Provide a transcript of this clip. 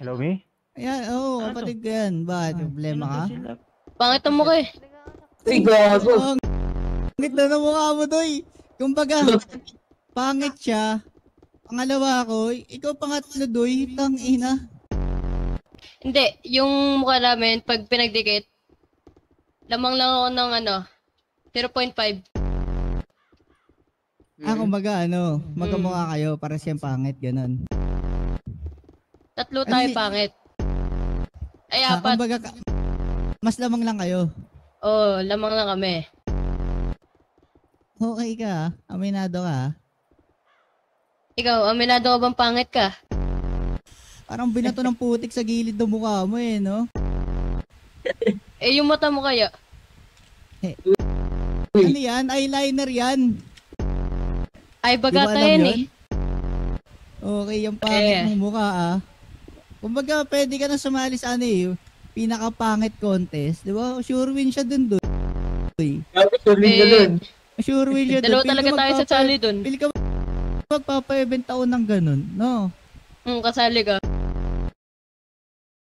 Hello, Me? Ayan, oo, Ano kapatid ko yan. Bakit? Problema ka? Pangit ang mukha eh. Ay, gago. Ang pangit na ng mukha mo, Doy. Kumbaga, pangit siya. Pangalawa ko, ikaw pangatlo, Doy. Tangina. Hindi, yung mukha namin, pag pinagdikit, lamang lang ako ng 0.5. Kumbaga, magkamukha kayo para siyang pangit, ganun. Tatlo tayo Ay, pangit. Ay, apat. Kumbaga, mas lamang lang kayo. Oo, lamang lang kami. Okay ka, aminado ka. Ikaw, aminado ka bang pangit ka? Parang binato ng putik sa gilid ng mukha mo no? Eh, yung mata mo kaya? Ano yan? Eyeliner yan. Ay, Di ba bagata alam yan yun? eh. Okay, yung pangit mong mukha Kumbaga, pwede ka na sumali sa pinaka-pangit contest. Di ba? Sure win siya dun. Gago, suling ka dun. Sure win siya dun. Dalawa talaga tayo sa sali dun. Pili ka magpapa-event ako ng ganun, no? Kasali ka.